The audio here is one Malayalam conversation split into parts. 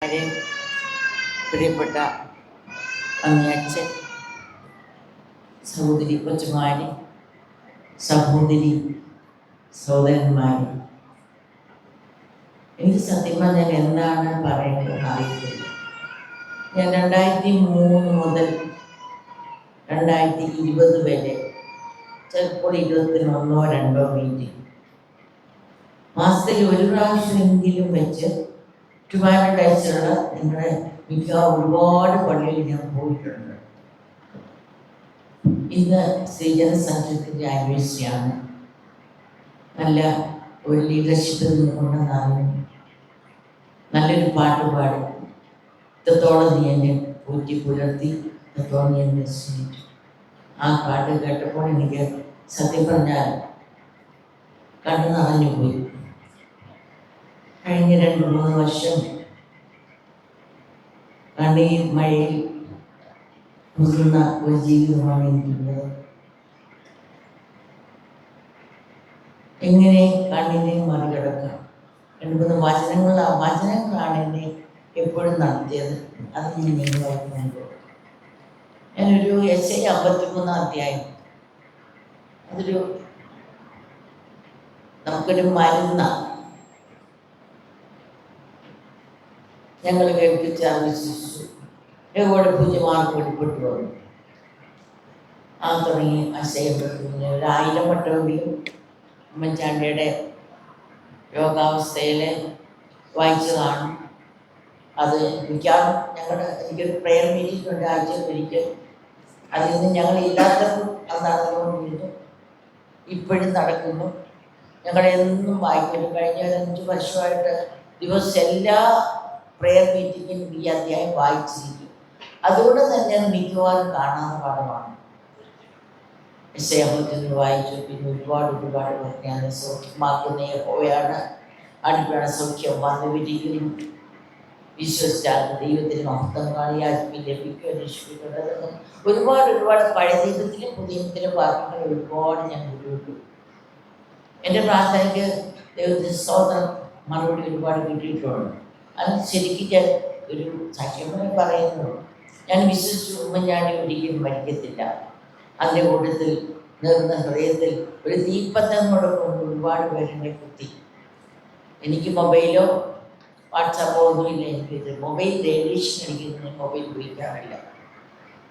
വളരെ പ്രിയപ്പെട്ട അമ്മയച്ഛൻ, സഹോദരി കൊച്ചുമാരി, സഹോദരി സഹോദരന്മാരി, എനിക്ക് സത്യം പറഞ്ഞാൽ എന്താണ് പറയേണ്ടതെന്ന് അറിയത്തില്ല. ഞാൻ 2003 മുതൽ 2020 വരെ ചിലപ്പോൾ 21-2 മീറ്റിംഗ് മാസത്തിൽ ഒരു പ്രാവശ്യമെങ്കിലും വെച്ച് ട്രിവാൻഡ്രത്തുള്ള നിങ്ങളുടെ ഒരുപാട് പള്ളിയിൽ ഞാൻ പോയിട്ടുണ്ട്. ഇന്ന് ശ്രീജന സംഘത്തിൻ്റെ ആനിവേഴ്സറിയാണ്. നല്ല ഒരു ലീഡർഷിപ്പിൽ നിന്നുകൊണ്ട് നല്ലൊരു പാട്ട് പാടി, ഇത്രത്തോളം നീ എന്നെ പോറ്റി പുലർത്തി, ഇത്രത്തോളം നീ എന്നെ സ്നേഹിച്ചു. ആ പാട്ട് കേട്ടപ്പോൾ എനിക്ക് സത്യം പറഞ്ഞാൽ കണ്ണു നിറഞ്ഞു പോയി. കഴിഞ്ഞ 2-3 വർഷം കണ്ണീർ മഴയിൽ മുതിർന്ന ഒരു ജീവിതമാണ് എനിക്കുള്ളത്. എങ്ങനെ കണ്ണിനെ മറികടക്കാം? 2-3 വചനങ്ങളാണ് എന്നെ എപ്പോഴും നടത്തിയത്. അത് ഞാൻ നിങ്ങളുമായി കൊണ്ടുപോകും. ഞാനൊരു യെശയ്യാ 53 അധ്യായം, അതൊരു നമുക്കൊരു മരുന്നാണ്. ഞങ്ങൾ കേൾപ്പിച്ച് ആവശ്യിച്ചു എവിടെ പൂജ്യമാർക്ക് വെളിപ്പെട്ടു വന്നു. ആ തുടങ്ങി അശയപ്പെടുത്തുന്ന 1000 വട്ടമെങ്കിലും ഉമ്മൻചാണ്ടിയുടെ രോഗാവസ്ഥയിൽ വായിച്ചു കാണും. അത് മിക്കവാറും എനിക്കൊരു പ്രെയർ മീറ്റിംഗ് ഉണ്ട് ആഴ്ചയൊരിക്കൽ. അതിൽ നിന്ന് ഞങ്ങളില്ലാത്തപ്പോൾ അത് നടന്നുകൊണ്ടിരുന്നു, ഇപ്പോഴും നടക്കുന്നു. ഞങ്ങളെന്നും വായിക്കുന്നു. കഴിഞ്ഞ 5 വർഷമായിട്ട് ദിവസം എല്ലാ പ്രെയർ മീറ്റിങ്ങിനും ഈ അധ്യായം വായിച്ചിരിക്കും. അതുകൊണ്ട് തന്നെ മിക്കവാറും കാണാത്ത പാഠമാണ്. യെശയ്യാ വായിച്ചു. പിന്നെ ഒരുപാട് ഞാൻ സൗഖ്യമാക്കുന്ന യഹോവയാണ്, അടിപ്പണ സൗഖ്യം വന്നുവിരിക്കുന്നു, വിശ്വസിച്ചാൽ ദൈവത്തിന് മഹത്വം കാണിയാൽ ലഭിക്കും, അന്വേഷിക്കുന്നത് ഒരുപാട് പഴയ ദൈവത്തിലും പുതിയ ദൈവത്തിലും വാക്യങ്ങൾ ഒരുപാട് ഞാൻ വിട്ടു. എൻ്റെ പ്രാർത്ഥനയ്ക്ക് ദൈവത്തിന് സ്തോത്രം മറുപടി ഒരുപാട് കിട്ടിയിട്ടുണ്ട്. അത് ശരിക്കും ഞാൻ ഒരു സാക്ഷ്യമായി പറയുന്നുള്ളൂ. ഞാൻ വിശ്വസിച്ചു ഉമ്മൻചാണ്ടി ഒരിക്കലും മരിക്കത്തില്ല. അതിൻ്റെ കൂട്ടത്തിൽ നേർന്ന ഹൃദയത്തിൽ ഒരു തീപ്പത്തം കൂടെ കൊണ്ട് ഒരുപാട് പേരെന്നെ കുത്തി. എനിക്ക് മൊബൈലോ വാട്സാപ്പോ ഒന്നുമില്ല. എനിക്ക് മൊബൈൽ റേഡിയേഷൻ അടിക്കുന്ന മൊബൈൽ ഉപയോഗിക്കാറില്ല.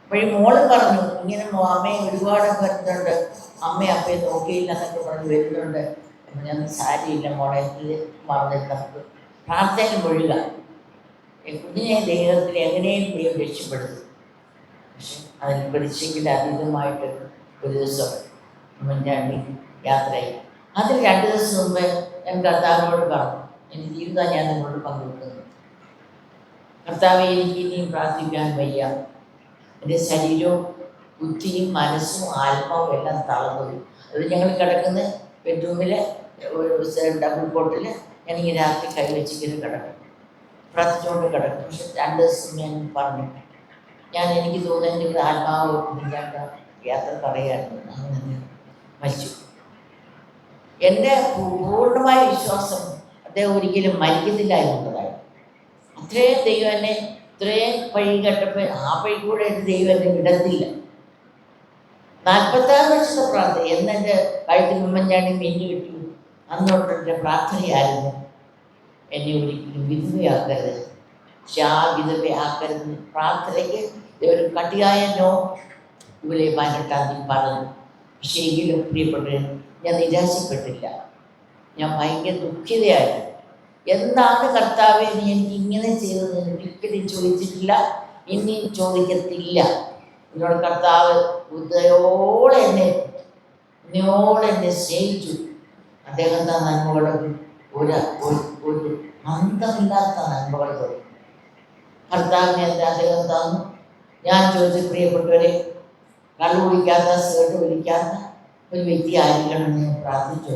അപ്പോഴും മോള് പറഞ്ഞു, ഇങ്ങനെ അമ്മയെ ഒരുപാട് വരുന്നുണ്ട്, അമ്മയെ അപ്പയെ നോക്കിയില്ല എന്നൊക്കെ പറഞ്ഞ് വരുന്നുണ്ട്. ഞാൻ സാരിയില്ല മോളെ, ഇത് മറന്നിട്ട് നമുക്ക് പ്രാർത്ഥന മുഴുക. കുഞ്ഞിനെ ദൈവത്തിൽ എങ്ങനെയും ദൈവം രക്ഷപ്പെടുത്തും. പക്ഷെ അതിന് പ്രതീക്ഷയ്ക്ക് അതീതമായിട്ട് ഒരു ദിവസം ഉമ്മൻചാണ്ടി യാത്രയായി. അതിൽ 2 ദിവസം മുമ്പ് ഞാൻ കർത്താവിനോട് പറഞ്ഞു, എൻ്റെ ജീവിതം ഞാൻ നിങ്ങളോട് പങ്കുവെക്കുന്നു. കർത്താവെ, എനിക്ക് ഇനിയും പ്രാർത്ഥിക്കാൻ വയ്യ. എൻ്റെ ശരീരവും ബുദ്ധിയും മനസ്സും ആത്മാവും എല്ലാം തളർന്നു. അത് ഞങ്ങൾ കിടക്കുന്ന ബെഡ്റൂമിൽ ഡബിൾ കോട്ടിൽ ഞാനിങ്ങനെ രാത്രി കൈവച്ചിങ്ങനെ കിടക്കും, പ്രാർത്ഥിച്ചുകൊണ്ട് കിടക്കും. പക്ഷെ 2 ദിവസം ഞാൻ പറഞ്ഞു, എനിക്ക് തോന്നുന്നു എൻ്റെ ആത്മാവ് ഇല്ലാണ്ട് യാത്ര പറയായിരുന്നു. അങ്ങനെ മരിച്ചു. എൻ്റെ പൂർണ്ണമായ വിശ്വാസം അദ്ദേഹം ഒരിക്കലും മരിക്കത്തില്ല എന്നുള്ളതായി. അത്രയും ദൈവം എന്നെ ഇത്രയും വഴി കേട്ടപ്പോൾ ആ വഴി കൂടെ എൻ്റെ ദൈവം എന്നെ വിടത്തില്ല. 46 വർഷത്തെ പ്രാർത്ഥന എന്നെൻ്റെ കഴുത്തിൽ ഉമ്മൻചാണ്ടി മിന്നി കിട്ടി. അന്നോട്ടെൻ്റെ പ്രാർത്ഥനയായിരുന്നു, എന്നെ ഒരിക്കലും വിധവയാക്കരുത്, പക്ഷെ ആ വിധവയാക്കരുത് പ്രാർത്ഥനയ്ക്ക് ഒരു കട്ടിയായ നോ ജൂലൈ 18 പറഞ്ഞു. പക്ഷേ എങ്കിലും പ്രിയപ്പെട്ടവരെ, ഞാൻ നിരാശപ്പെട്ടില്ല. ഞാൻ ഭയങ്കര ദുഃഖിതയായിരുന്നു. എന്താണ് കർത്താവെ നീ എനിക്ക് ഇങ്ങനെ ചെയ്തത് ഒരിക്കലും ചോദിച്ചിട്ടില്ല, ഇനിയും ചോദിക്കത്തില്ല. എന്നോട് കർത്താവ് ബുദ്ധയോടെ എന്നെ സ്നേഹിച്ചു. അദ്ദേഹത്തെ നന്മകൾ ഒരു അന്തമില്ലാത്ത നന്മകൾ തന്നു. കർത്താവിനെ അദ്ദേഹം തന്നു. ഞാൻ ചോദിച്ചു, പ്രിയപ്പെട്ടവരെ, കള്ളു കുടിക്കാത്ത, സിഗരറ്റ് വലിക്കാത്ത ഒരു വ്യക്തി ആയിരിക്കണമെന്ന് ഞാൻ പ്രാർത്ഥിച്ചു.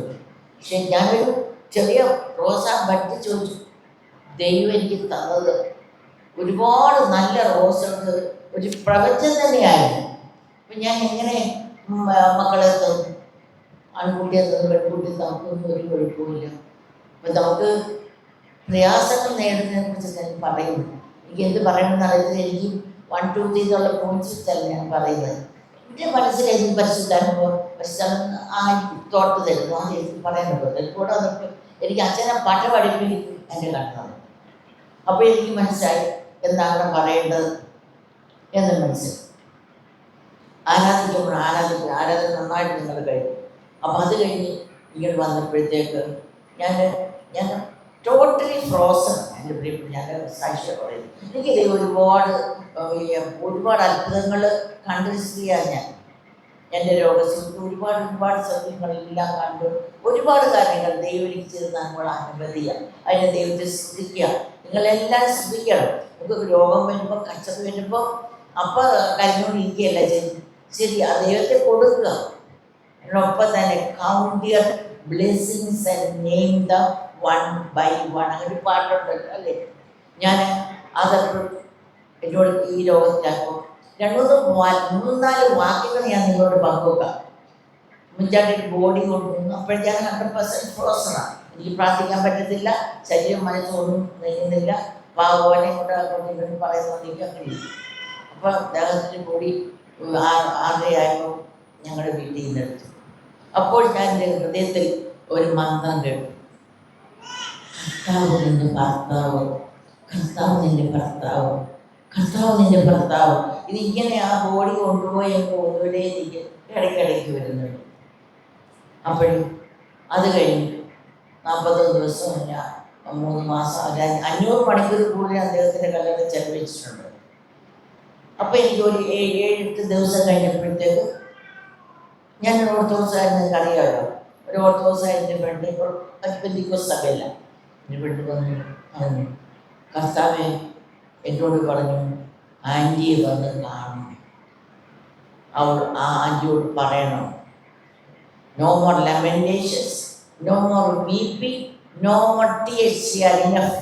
പക്ഷെ ഞാനൊരു ചെറിയ റോസാ ബഡ് ചോദിച്ചു. ദൈവം എനിക്ക് തന്നത് ഒരുപാട് നല്ല റോസുകൾ, ഒരു പ്രപഞ്ചം തന്നെയായിരുന്നു. അപ്പം ഞാൻ എങ്ങനെ മക്കളെ തന്നു? ആൺകുട്ടിയെ തന്നു, പെൺകുട്ടി നമുക്കൊന്നും ഒരു കുഴപ്പമില്ല. അപ്പം നമുക്ക് പ്രയാസങ്ങൾ നേടുന്നതിനെ കുറിച്ച് ഞാൻ പറയുന്നു. എനിക്ക് എന്ത് പറയണമെന്ന് അറിയത്തില്ല. എനിക്ക് 1, 2, 3 എന്നുള്ള പോയിന്റ്സ് വെച്ചല്ല ഞാൻ പറയുന്നത്. എൻ്റെ മനസ്സിൽ എന്ത് പരിശുദ്ധാനുഭവം ആ തോട്ട് തരുന്നു, അത് എനിക്ക് പറയാൻ പറ്റും. കൂടെ വന്നപ്പോൾ എനിക്ക് അച്ഛനെ പാട്ട് പഠിപ്പിക്കും എൻ്റെ കണ്ടത്. അപ്പോൾ എനിക്ക് മനസ്സിലായി എന്താണ് പറയേണ്ടത് എന്ന് മനസ്സിലായി. ആരാധന നന്നായിട്ട് നിങ്ങൾ കഴിഞ്ഞു. അപ്പം അത് കഴിഞ്ഞ് ഇങ്ങനെ വന്നപ്പോഴത്തേക്ക് ഞാൻ ടോട്ടലി ഫ്രോസൺ. എൻ്റെ പ്രിയപ്പെട്ട ഞാൻ സാക്ഷ്യം പറയുന്നു. എനിക്ക് ഒരുപാട് അത്ഭുതങ്ങൾ കണ്ടിരിക്കുകയാണ്. ഞാൻ എൻ്റെ രോഗസുഖത്ത് ഒരുപാട് സത്യങ്ങളെല്ലാം കണ്ടു. ഒരുപാട് കാര്യങ്ങൾ ദൈവം എനിക്ക് ചെയ്ത് നമ്മൾ അനുമതിയാണ്. അതിനെ ദൈവത്തെ ശ്രദ്ധിക്കുക. നിങ്ങളെല്ലാവരും ശ്രദ്ധിക്കണം. നമുക്ക് രോഗം വരുമ്പോൾ കച്ചത് വരുമ്പോൾ അപ്പം കരഞ്ഞുകൊണ്ടിരിക്കുകയല്ല ചെയ്ത് ശരി, ആ ദൈവത്തെ കൊടുക്കുക. അതിനൊപ്പം തന്നെ count your blessings and name the one by one. അങ്ങനെ ഒരു പാട്ടുണ്ടല്ലോ അല്ലേ. ഞാൻ അതപ്പോൾ എന്നോട് ഈ രോഗത്തിലാക്കും 3-4 വാക്യങ്ങൾ ഞാൻ നിങ്ങളോട് പങ്കുവെക്കാം. മുൻചാണ്ടി ബോഡി കൊണ്ടുവന്നു. അപ്പോഴേ ഞാൻ 100% ഫ്രോസണാണ്. എനിക്ക് പ്രാർത്ഥിക്കാൻ പറ്റത്തില്ല, ശരീരം മനസ്സൊന്നും നെയ്യുന്നില്ല. പാവോനെ കൊണ്ട് പറയുന്നത് എനിക്ക് അങ്ങനെ. അപ്പോൾ അദ്ദേഹത്തിൻ്റെ ബോഡി 6:30 ഞങ്ങളുടെ വീട്ടിൽ നിന്നെടുത്തു. അപ്പോൾ ഞാൻ എൻ്റെ ഹൃദയത്തിൽ ഒരു മന്ത്രം കേട്ടു. കർത്താവ് നിന്റെ ഭർത്താവ്, കർത്താവ് നിന്റെ ഭർത്താവ്, കർത്താവ് നിന്റെ ഭർത്താവ്. ഇതിങ്ങനെ ആ ബോഡി കൊണ്ടുപോയി ഒന്നുകൂടെ എനിക്ക് ഇടയ്ക്കിടയ്ക്ക് വരുന്നുണ്ട്. അപ്പോഴും അത് കഴിഞ്ഞു 41 ദിവസം, 3 മാസം, 500 മണിക്കൂർ കൂടുതൽ അദ്ദേഹത്തിൻ്റെ കല്യാണം ചെലവഴിച്ചിട്ടുണ്ട്. അപ്പോൾ എനിക്ക് ഒരു 7-8 ദിവസം കഴിഞ്ഞപ്പോഴത്തേക്ക് ഞാൻ ഓർത്തഡോക്സായിരുന്നു. നിങ്ങൾക്ക് അറിയാമല്ലോ, ഒരു ഓർത്തഡോക്സായതിൻ്റെ ഫ്രണ്ട് ഇപ്പോൾ പെന്തിക്കോസ് സഭയില്ല. എൻ്റെ ഫ്രണ്ട് പറഞ്ഞു, കർത്താവേ എന്നോട് പറഞ്ഞു ആൻറ്റിയെ വന്ന് കാണണം. ആ ആൻറ്റിയോട് പറയണം, no more lamentations, no more weeping, no more tears, you are enough,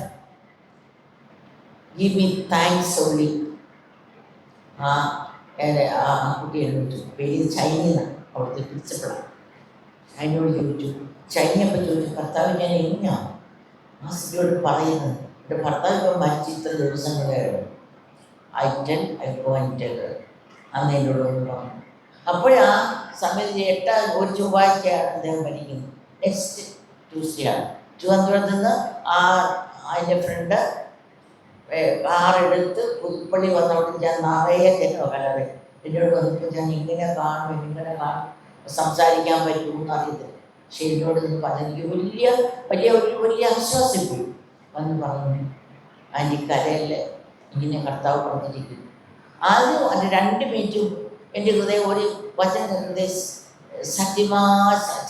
give me thanks only. ആ കുട്ടി എന്നോട് ചോദിച്ചു, പേര് ചൈനയാണ്, അവിടുത്തെ പ്രിൻസിപ്പളാണ്. അതിനോട് ചോദിച്ചു, ചൈനയപ്പോൾ ചോദിച്ചു, കർത്താവ് ഞാൻ എങ്ങനെയാണ് ആ സ്ത്രീയോട് പറയുന്നത്? എൻ്റെ ഭർത്താവ് ഇപ്പോൾ മരിച്ച് ഇത്ര ദിവസങ്ങളായിരുന്നു. I go and tell her. അന്ന് എന്നോട് ഒന്ന് പറഞ്ഞു. അപ്പോഴാ സമയത്ത് ഒരു ചൊവ്വാഴ്ചയാണ് അദ്ദേഹം മരിക്കുന്നത്. നെക്സ്റ്റ് ട്യൂസ്ഡേ ആണ്. തിരുവനന്തപുരത്ത് നിന്ന് അതിൻ്റെ ഫ്രണ്ട് കാറെടുത്ത് പുതുപ്പള്ളി വന്നവിടെ ഞാൻ നിറയെ കലറി. എന്നോട് വന്നപ്പോൾ ഞാൻ ഇങ്ങനെ കാണും സംസാരിക്കാൻ പറ്റുമെന്ന് അറിയത്തില്ല. പക്ഷെ എന്നോട് നിന്ന് പറഞ്ഞു, എനിക്ക് വലിയ ആശ്വാസപ്പെട്ടു. വന്ന് പറഞ്ഞു, ആൻറ്റി കരയല്ലേ, ഇങ്ങനെ കർത്താവ് പറഞ്ഞിരിക്കുന്നു. ആദ്യം അത് 2 മിനിറ്റും എൻ്റെ ഹൃദയം ഒരു വചന ഹൃദയം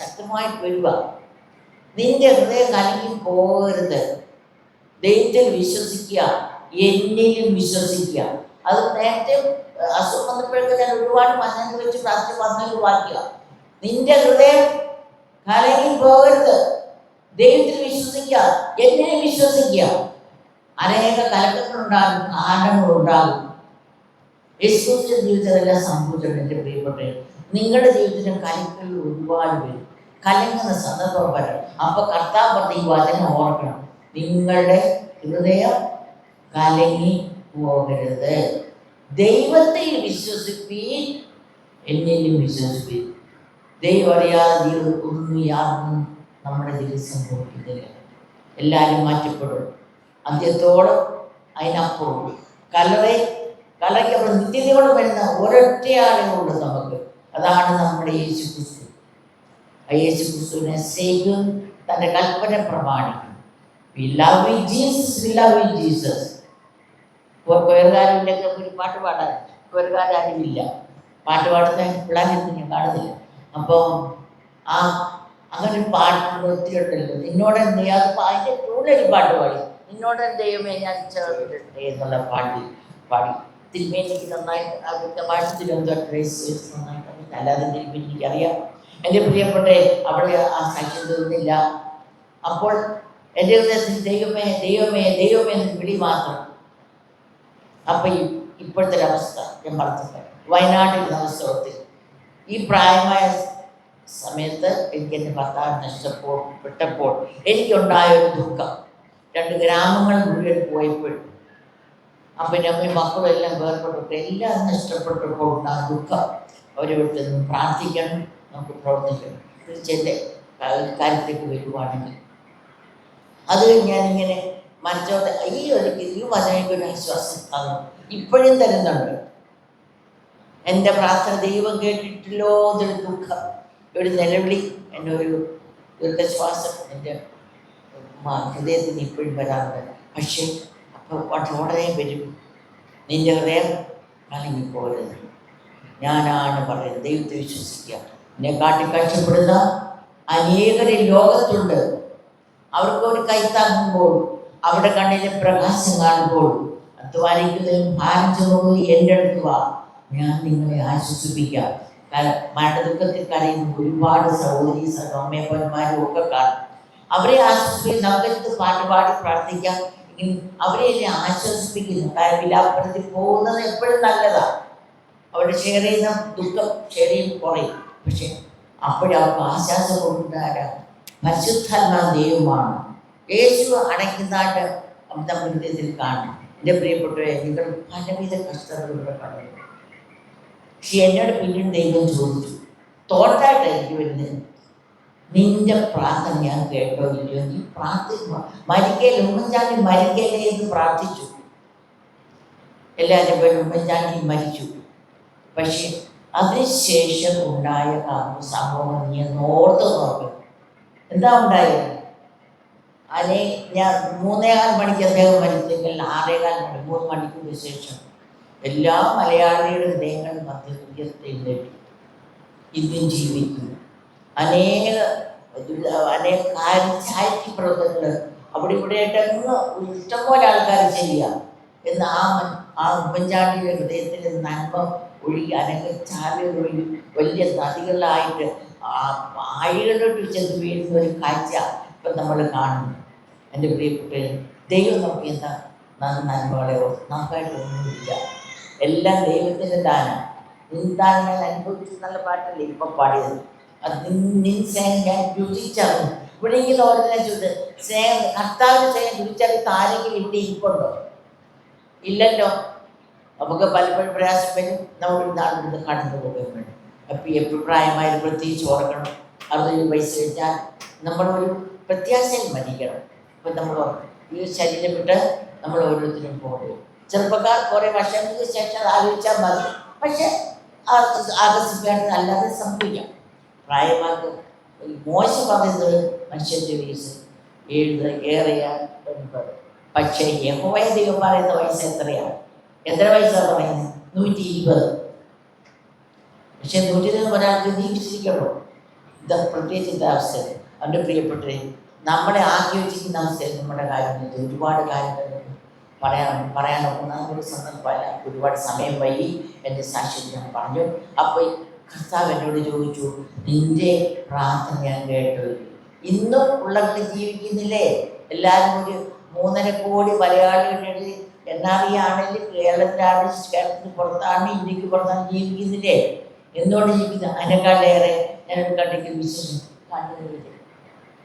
ശക്തമായിട്ട് വരിക. നിന്റെ ഹൃദയം കലങ്ങി പോകരുത്, ദൈവത്തിൽ വിശ്വസിക്കുക, എന്നിലും വിശ്വസിക്കുക. അത് നേരത്തെ അസുഖം വന്നപ്പോഴൊക്കെ ഞാൻ ഒരുപാട് വചനങ്ങൾ വെച്ച് പ്രാർത്ഥിച്ച് വന്നൊരു വാക്യ, നിന്റെ ഹൃദയം കലങ്ങി പോകരുത്, ദൈവത്തിൽ വിശ്വസിക്കുക, എന്നിലും വിശ്വസിക്കുക. അനേക കലക്കങ്ങളുണ്ടാകും, കാരണങ്ങളുണ്ടാകും. യേശുവിൻ്റെ ജീവിതത്തിലെല്ലാം സംഭവിച്ചിട്ടുണ്ട്. എൻ്റെ പ്രിയപ്പെട്ട, നിങ്ങളുടെ ജീവിതത്തിലും കലക്കൽ ഒരുപാട് വരും, കലങ്ങുന്ന സന്ദർഭം വരണം. അപ്പോൾ കർത്താവ് പറഞ്ഞ ഈ വചനം ഓർക്കണം, നിങ്ങളുടെ ഹൃദയം കലങ്ങി പോകരുത്, ദൈവത്തെ വിശ്വസിപ്പീൻ, എന്നിലും വിശ്വസിപ്പീൻ. ദൈവം അറിയാതെ യാതൊന്നും നമ്മുടെ ജീവിതം സംഭവിക്കുന്നില്ല. എല്ലാവരും മാറ്റപ്പെടും, അന്ത്യത്തോളം അതിനപ്പുറം കലയ്ക്കപ്പുറം നിത്യതയോടെ വരുന്ന ഒരൊറ്റയാളെ ഉള്ളൂ നമുക്ക്. അതാണ് നമ്മുടെ യേശു ക്രിസ്തു. ആ യേശു ക്രിസ്തുവിനെ സ്നേഹിക്കും, തൻ്റെ കൽപ്പന പ്രമാണിക്കും. We love you Jesus, we love you Jesus. കൊയറുകാരില്ലെങ്കിൽ ഒരു പാട്ട് പാടാൻ കൊയറുകാരില്ല, പാട്ട് പാടുന്ന പിള്ളേരൊന്നും ഞാൻ കാണുന്നില്ല. അപ്പോൾ അങ്ങനെ ഒരു പാട്ടിനോട് ഒത്തിരി ഉണ്ടല്ലോ. നിന്നോട് എന്ത് ചെയ്യാതെ അതിൻ്റെ കൂടുതൽ പാട്ട് പാടി, നിന്നോട് ദൈവമേ ഞാൻ ചേർത്തിട്ടെ എന്നുള്ള പാടി തിരുമേനിക്ക് നന്നായിട്ട് അതിൻ്റെ തിരുവനന്തപുരം നന്നായിട്ട് അല്ലാതെ തിരുമേനി എനിക്കറിയാം. എൻ്റെ പ്രിയപ്പെട്ട അവിടെ ആ സാക്ഷ്യം തീർന്നില്ല. അപ്പോൾ എൻ്റെ ഹൃദയത്തിൽ ദൈവമേ ദൈവമേ ദൈവമേ എന്ന് വിളി മാത്രം. അപ്പം ഇപ്പോഴത്തെ ഒരവസ്ഥ ഞാൻ പറഞ്ഞിട്ടുണ്ട്. വയനാട്ടിൽ അവസ്ഥത്തിൽ ഈ പ്രായമായ സമയത്ത് എനിക്ക് എൻ്റെ ഭർത്താവ് നഷ്ടപ്പെട്ടപ്പോൾ എനിക്കുണ്ടായ ഒരു ദുഃഖം, 2 ഗ്രാമങ്ങൾ മുഴുവൻ പോയപ്പോൾ അപ്പനും അമ്മയും മക്കളും എല്ലാം വേർപെട്ടപ്പോൾ എല്ലാം നഷ്ടപ്പെട്ടപ്പോൾ ഉണ്ടാ ദുഃഖം. അവരവിടുത്തെ നിന്ന് പ്രാർത്ഥിക്കണം, നമുക്ക് പ്രവർത്തിക്കണം. തീർച്ചയായിട്ടും കാര്യത്തിലേക്ക് വരുവാണെങ്കിൽ അത് ഞാനിങ്ങനെ മനസ്സോടെ ഈ വചനയ്ക്കൊരു ആശ്വാസം തന്നു, ഇപ്പോഴും തരുന്നുണ്ട്. എൻ്റെ പ്രാർത്ഥന ദൈവം കേട്ടിട്ടില്ലോ എന്നൊരു ദുഃഖം, ഒരു നിലവിളി, എൻ്റെ ഒരു ദീർഘശ്വാസം എൻ്റെ ഹൃദയത്തിന് ഇപ്പോഴും വരാറുണ്ട്. പക്ഷേ അപ്പോൾ ഉടനെ വരും, നിന്റെ ഹൃദയം കലങ്ങിപ്പോരുത്. ഞാനാണ് പറയുന്നത്, ദൈവത്തെ വിശ്വസിക്കുക. എന്നെ കാട്ടി കഷ്ടപ്പെടുന്ന അനേകരെ ലോകത്തുണ്ട്. അവർക്ക് ഒരു കൈത്താങ്ങുമ്പോൾ, അവിടെ കണ്ണിലെ പ്രകാശം കാണുമ്പോൾ, അധ്വാനിക്കുന്നതിനും ഭാരം ചുമന്നത് എൻ്റെ അടുത്ത് വാ, ഞാൻ നിങ്ങളെ ആശ്വസിപ്പിക്കാം. മരണദുഃഖത്തിൽ കരയുന്ന ഒരുപാട് സഹോദരി അമ്മയപ്പന്മാരും ഒക്കെ കാണും. അവരെ ആശ്വസിപ്പിക്കും. നമുക്കെടുത്ത് പാട്ട് പാടി പ്രാർത്ഥിക്കാം. അവരെയല്ലേ ആശ്വസിപ്പിക്കുന്നു. കാരണം വിലാപപ്പെടുത്തി പോകുന്നത് എപ്പോഴും നല്ലതാണ്. അവരുടെ ഷെയർ ചെയ്യുന്ന ദുഃഖം ഷെയർ ചെയ്യും കുറയും. പക്ഷെ അപ്പോഴവർക്ക് ആശ്വാസം കൊണ്ടുവരാൻ പരിശുദ്ധാത്മാ ദൈവമാണ്. യേശു അടയ്ക്കുന്നതായിട്ട് നമ്മുടെ ഹൃദയത്തിൽ കാണും. എൻ്റെ പ്രിയപ്പെട്ടവരെ, നിങ്ങൾ പലവിധ കഷ്ടതകളുടെ കടന്നു. പക്ഷെ എന്നോട് പിന്നീട് ദൈവം ചോദിച്ചു, തോട്ടായിട്ട് എനിക്ക് വരുന്നത്, നിന്റെ പ്രാർത്ഥന ഞാൻ കേട്ടോ ഇല്ലയോ? നീ പ്രാർത്ഥിക്കുക. മരിക്കൽ ഉമ്മൻചാണ്ടി മരിക്കല്ലേ എന്ന് പ്രാർത്ഥിച്ചു. എല്ലാവരും പേരും ഉമ്മൻചാണ്ടി മരിച്ചു. പക്ഷെ അതിനുശേഷം ഉണ്ടായ സംഭവം നീ ഒന്ന് ഓർത്ത് നോക്കും. എന്താ ഉണ്ടായത്? അല്ലെ ഞാൻ 3:15 മണിക്ക് അദ്ദേഹം മരിച്ചെങ്കിൽ 6:15 മണി 3 മണിക്കൂറിന് ശേഷം എല്ലാ മലയാളികളുടെ ഹൃദയങ്ങളും മധ്യത്തിൽ ഇന്നും ജീവിക്കുന്നു. അനേക ചാരിറ്റി പ്രവർത്തനങ്ങൾ അവിടെ ഇവിടെയായിട്ടങ്ങ് ഇഷ്ടംപോലെ ആൾക്കാർ ചെയ്യാം എന്ന് ആ ഉമ്മൻചാണ്ടിയുടെ ഹൃദയത്തിൽ നന്മ ഒഴുകി ചാലുകൾ ഒഴുകി വലിയ നദികളായിട്ട് ആഴികളിലോട്ട് ചെന്ന് വീഴുന്ന ഒരു കാഴ്ച ഇപ്പം നമ്മൾ കാണുന്നു. എൻ്റെ പ്രിയപ്പെട്ട ദൈവം നമുക്ക് എന്താ നന്മകളെ നമുക്കായിട്ടൊന്നുമില്ല, എല്ലാം ദൈവത്തിൻ്റെ ദാനം. നിന്ദാനം അനുഭവിച്ച് നല്ല പാട്ടല്ലേ ഇപ്പം പാടിയത്. അത് നിൻ സ്നേഹം ഞാൻ രുചിച്ചറിഞ്ഞു. ഇവിടെ ഇങ്ങനെ ഓരോന്നെ ചോദിച്ചത്, സ്നേഹം കർത്താവിൻ്റെ സ്നേഹം രുചിച്ചറിഞ്ഞ് ആരെങ്കിലും ഇവിടെ ഇരിപ്പുണ്ടോ? ഇല്ലല്ലോ. നമുക്ക് പലപ്പോഴും പ്രയാസം വരും. നമ്മളൊരു നാളിൽ കടന്നു പോകാൻ വേണ്ടി അപ്പം എപ്പോഴും പ്രായമായത് പ്രത്യേകിച്ച് ഓർക്കണം. 60 വയസ്സ് കഴിഞ്ഞാൽ നമ്മളൊരു പ്രത്യാശയിൽ മരിക്കണം. ഇപ്പം നമ്മൾ ഈ ശരീരം വിട്ട് നമ്മൾ ഓരോരുത്തരും പോകും. ചെറുപ്പക്കാർ കുറേ വർഷങ്ങൾക്ക് ശേഷം അത് ആലോചിച്ചാൽ മതി. പക്ഷെ ആകർഷിക്കുകയാണെങ്കിൽ അല്ലാതെ സംഭവിക്കാം. പ്രായമാർക്ക് മോശം പറയുന്നത് മനുഷ്യൻ്റെ വയസ്സ് 70 ഏറിയ 80. പക്ഷേ യഹോവയ ദൈവം പറയുന്ന വയസ്സ് എത്രയാണ്? എത്ര വയസ്സാണ് പറയുന്നത്? 120. പക്ഷെ 120 ഒരാൾക്ക് ജീവിച്ചിരിക്കണോ? ഇത് പ്രത്യേകിച്ച് ഇന്ന അവസ്ഥ. അവൻ്റെ പ്രിയപ്പെട്ടവരെ, നമ്മളെ ആക്കി വെച്ചിരിക്കുന്ന അവസ്ഥയിൽ നമ്മുടെ കാര്യങ്ങൾ ഒരുപാട് കാര്യങ്ങൾ പറയാനൊക്കുന്ന ഒരു സന്ദർഭമല്ല. ഒരുപാട് സമയം വൈകി എൻ്റെ സാക്ഷ്യം ഞാൻ പറഞ്ഞു. അപ്പോൾ കർത്താവ് എന്നോട് ചോദിച്ചു, നിന്റെ പ്രാർത്ഥന ഞാൻ കേട്ടു. ഇന്നും ഉള്ളവർക്ക് ജീവിക്കുന്നില്ലേ? എല്ലാവരും ഒരു 3.5 കോടി മലയാളികളുടെ NRE ആണെങ്കിൽ കേരളത്തിന് പുറത്താണ്, ഇന്ത്യക്ക് പുറത്താണ് ജീവിക്കുന്നില്ലേ? എന്തുകൊണ്ട് ജീവിക്കുന്നത്? അതിനേക്കാളേറെ ഞാനൊരു കണ്ടിട്ട് വിശ്വസിച്ചു കണ്ടിട്ടില്ല.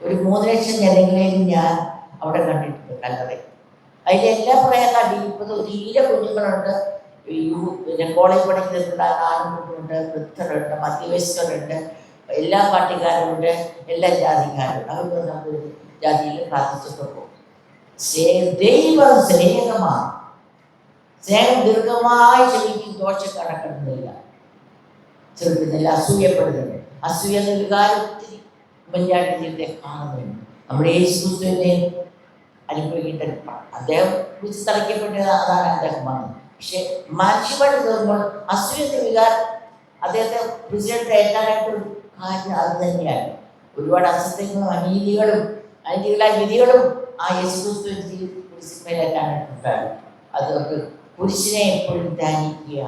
ഒരു 3 ലക്ഷം ജനങ്ങളെയും ഞാൻ അവിടെ കണ്ടിട്ടുണ്ട് കല്ലറ. അതിലെല്ലാം പറയാൻ കണ്ടി. ഇപ്പോൾ തീരെ കുഞ്ഞുങ്ങളുണ്ട്, പിന്നെ കോളേജ് പഠിക്കുന്നുണ്ട്, ആൺകുട്ടികളുണ്ട്, വൃദ്ധരുണ്ട്, മധ്യവയസ്കരുണ്ട്, എല്ലാ പാർട്ടിക്കാരുണ്ട്, എല്ലാ ജാതിക്കാരുണ്ട്. അവർക്ക് നമ്മൾ ജാതിയിൽ പ്രാർത്ഥിച്ചപ്പോൾ പോകും. ദൈവം സ്നേഹമാണ്. സ്നേഹം ദീർഘമായി ക്ഷമിക്കും, ദോഷം കണക്കിടുന്നില്ല, ചെറുക്കുന്നില്ല, അസൂയപ്പെടുന്നില്ല. അസൂയ എന്ന വികാരം ഒത്തിരി ഉമ്മൻചാണ്ടി ജീവിതത്തെ കാണുന്നുണ്ട്. നമ്മുടെ യേശുക്രിസ്തുവിനെ അനുഭവിക്കേണ്ട അദ്ദേഹം കുറിച്ച് തറയ്ക്കപ്പെട്ടത് അതാണ് അദ്ദേഹം വന്നത്. പക്ഷെ മനുഷ്യപാട് തീർമ്പോൾ അസൂയ എന്ന വികാരം അദ്ദേഹത്തെ പ്രസിഡന്റ് ഏറ്റാനായിട്ടൊരു കാര്യം അത് തന്നെയാണ്. ഒരുപാട് അസത്യങ്ങളും അനീതികളായ വിധികളും ആ യേശുക്രിസ്തുവിൻ കുരിശിന്മേലേറ്റാനായിട്ടുണ്ടാകും. അതുകൊണ്ട് കുരിശിനെ എപ്പോഴും ധ്യാനിക്കുക.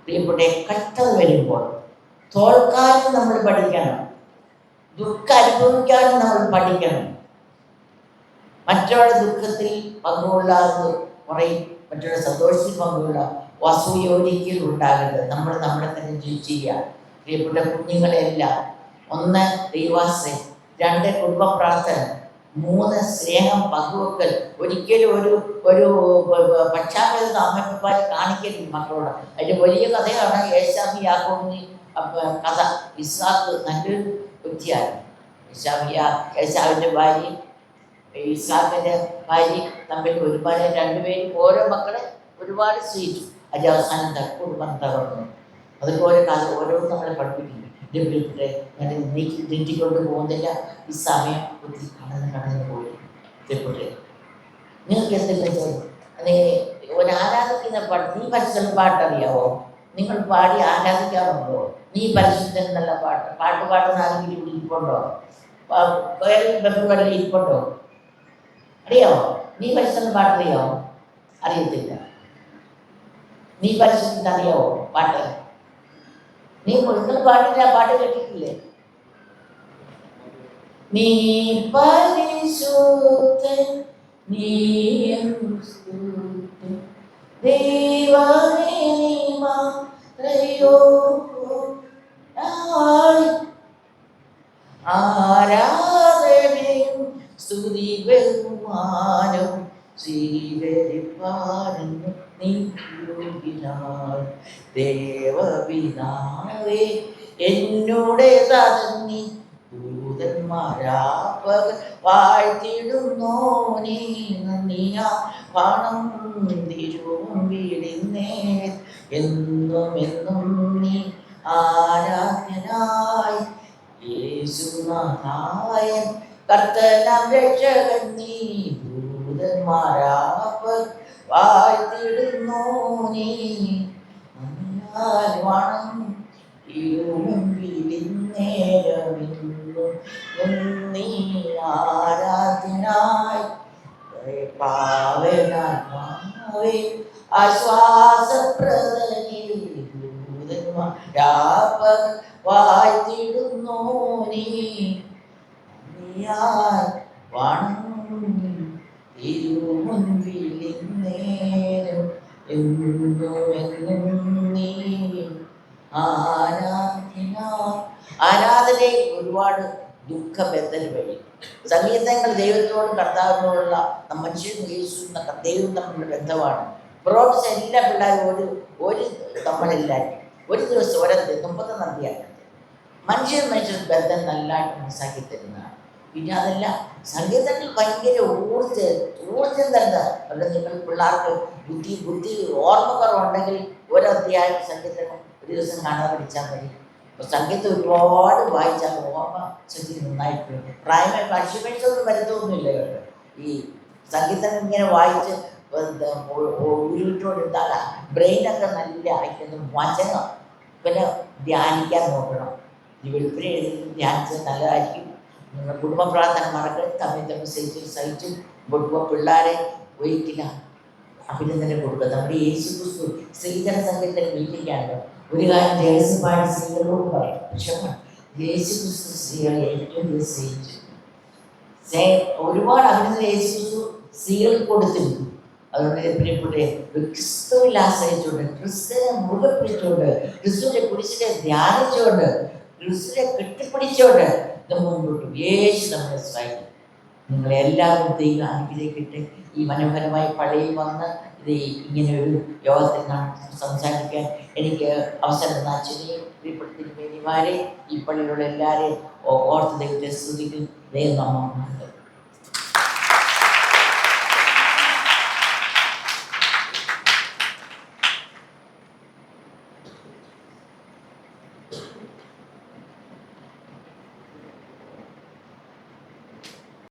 പ്രിയപ്പെട്ട കഷ്ടത വരുമ്പോൾ തോൽക്കാനും നമ്മൾ പഠിക്കണം, ദുഃഖം അനുഭവിക്കാനും നമ്മൾ പഠിക്കണം. മറ്റൊരാളുടെ ദുഃഖത്തിൽ പങ്കുകൊള്ളാതെ പറയും, മറ്റൊരു സന്തോഷത്തിൽ പങ്കുകൊള്ള അസൂയ ഒരിക്കലും ഉണ്ടാകരുത്. നമ്മൾ നമ്മളെ തന്നെ ജീവിക്കുക. പ്രിയപ്പെട്ട കുഞ്ഞുങ്ങളെല്ലാം 1 ദൈവാശ്രയം, 2 കുടുംബ പ്രാർത്ഥന, 3 സ്നേഹം പങ്കുവെക്കൽ. ഒരിക്കലും ഒരു ഒരു പക്ഷാഭേദം അമ്മപ്പാരെ കാണിക്കരുത് മക്കളോട്. അതിൻ്റെ വലിയ കഥയാണ് ഏശാവും യാക്കോബിൻ്റെയും കഥ. ഇസ്ഹാക്ക് നല്ലൊരു വ്യക്തിയാണ്. ഏശാവിൻ്റെ ഭാര്യയും ഇസ്ഹാക്കിൻ്റെ ഭാര്യയും തമ്മിൽ ഒരുപാട് രണ്ടുപേരും ഓരോ മക്കളെ ഒരുപാട് സ്നേഹിച്ചു. അതിൻ്റെ അവസാനം കുടുംബം തകർന്നു. അതുപോലെ കഥ ഓരോന്നും നമ്മളെ പഠിപ്പിക്കുന്നു. ഇതിൻ്റെ ഞാൻ നീട്ടിക്കൊണ്ട് പോകുന്നില്ല. ഈ സമയം ഒത്തിരി കടന്ന് പോയി ഇതേപോലെ നിങ്ങൾക്ക് എന്തെങ്കിലും ഒരു ആരാധിക്കുന്ന പാട്ട്, നീ പരിശുദ്ധ പാട്ടറിയാവോ? നിങ്ങൾ പാടി ആരാധിക്കാറുണ്ടോ? നീ പരിശുദ്ധൻ എന്നുള്ള പാട്ട് പാടുന്ന ആരെങ്കിലും ഇവിടെ ഇരിപ്പുണ്ടോ? വേറെ ബന്ധുക്കളിൽ ഇരിപ്പുണ്ടോ? അറിയാവോ? നീ പരിശുദ്ധ പാട്ടറിയാവോ? അറിയത്തില്ല. നീ പരിശുദ്ധ അറിയാവോ പാട്ട്? നിങ്ങൾ പാട്ടില്ല, പാട്ട് കേട്ടിട്ടില്ലേ? നീ പരിശുദ്ധൻ, നീ ദൈവമേ, നീ മാത്രയോ ആരാധനയും സ്തുതി ബഹുമാനവും സ്വീകരിപ്പാനെന്ന് നീ യോഗ്യനായി. ദേവപിതാവേ എന്നോട് തടങ്ങി ദൂതന്മാരാപ്പകൽ വാഴ്ത്തിടുന്നോ നീ നന്ദിയാ പണം തിരുവും വീടിന്നേ എന്നും എന്നും നീ ആരാധനായി. യേശുനാഥായൻ കർത്തനാം രക്ഷകൻ നീ ദൂതന്മാരാപ്പകൽ വാഴ്ത്തിടുന്നോ നീ വണം നീ ആരാധനായി. പാവനാത്മാവേ ആശ്വാസപ്രദനേ ദൂതന്മാരാപ്പകൽ വാഴ്ത്തിടുന്നോ നീ വണം തിരുമുൻപിലിന്നേരം എന്നും നീ ആരാധനയിൽ ഒരുപാട് ദുഃഖബന്ധന വഴി സംഗീതങ്ങൾ ദൈവത്തോടും കർത്താവിനോടുള്ള മനുഷ്യനും യേശുവും ദൈവവും തമ്മിലുള്ള ബന്ധമാണ്. പ്രോട്സ് എല്ലാ പിള്ളേരും ഒരു നമ്മളെല്ലാവരും ഒരു ദിവസം 30 നദിയാണ്. മനുഷ്യൻ ബന്ധം നല്ലതായിട്ട് മനസ്സിലാക്കി തരുന്നതാണ്. പിന്നെ അതല്ല, സംഗീതത്തിൽ ഭയങ്കര ഊർജ്ജം തന്നെ. അവിടെ നിങ്ങൾ പിള്ളേർക്ക് ബുദ്ധി ഓർമ്മക്കുറവുണ്ടെങ്കിൽ ഒരധ്യായം സംഗീതം ഒരു ദിവസം കാണാൻ പഠിച്ചാൽ മതി. അപ്പോൾ സംഗീതം ഒരുപാട് വായിച്ചാൽ ഓർമ്മ ശക്തി നന്നായിട്ട് പ്രായമായി അക്ഷീമെൻസൊന്നും വരുത്തൊന്നുമില്ല കേട്ടോ. ഈ സംഗീതം ഇങ്ങനെ വായിച്ച് ഉരുവിട്ടുകൊണ്ടിരുന്നാൽ ബ്രെയിനൊക്കെ നല്ല ആയിട്ടൊന്നും വചനം പിന്നെ ധ്യാനിക്കാൻ നോക്കണം. ഈ വെളുപ്പിനെ എഴുതി ധ്യാനിച്ചത് നല്ലതായിരിക്കും. നിങ്ങൾ കുടുംബ പ്രാർത്ഥന മറക്കരുത്. തമ്മിൽ സഹിച്ചും കൊടുക്കുക. പിള്ളേരെ ഒരിക്കലും അഭിനന്ദനം കൊടുക്കുക. നമ്മുടെ യേശു ക്രിസ്തു സ്ത്രീജന സംഘത്തിന് മീറ്റിംഗാണല്ലോ. ഒരു കാര്യം രഹസ്യമായ സ്ത്രീകളോട് പറയും. പക്ഷേ യേശു ക്രിസ്തു സ്ത്രീകളെ ഏറ്റവും സ്നേഹിച്ചു. ഒരുപാട് അഭിനന്ദനം യേശു ക്രിസ്തു സ്ത്രീകൾക്ക് കൊടുത്തിരുന്നു. അതുകൊണ്ട് പ്രിയപ്പെട്ട ക്രിസ്തുവിൽ ആശ്രയിച്ചുകൊണ്ട്, ക്രിസ്തുവിനെ മുറുകെ പിടിച്ചുകൊണ്ട്, ക്രിസ്തുവിന്റെ കുരിശിനെ ധ്യാനിച്ചുകൊണ്ട്, ക്രിസ്തുവിനെ കെട്ടിപ്പിടിച്ചുകൊണ്ട് മുൻപോട്ട് യേശു നമ്മളെ സഹായിക്കും. നിങ്ങളെല്ലാവരും ദൈവം അനുഗ്രഹിക്കട്ടെ. ഈ മനോഹരമായി പള്ളിയിൽ വന്ന് ഇത് ഇങ്ങനെ ഒരു യോഗത്തിൽ സംസാരിക്കാൻ എനിക്ക് അവസരം തന്ന അച്ഛനെയും പ്രിയപ്പെട്ട തിരുമേനിമാരെ ഈ പള്ളിയിലുള്ള എല്ലാവരെയും ഓർത്ത് ദൈവത്തെ സ്തുതിക്കും. ദൈവം നമ്മളുണ്ട്.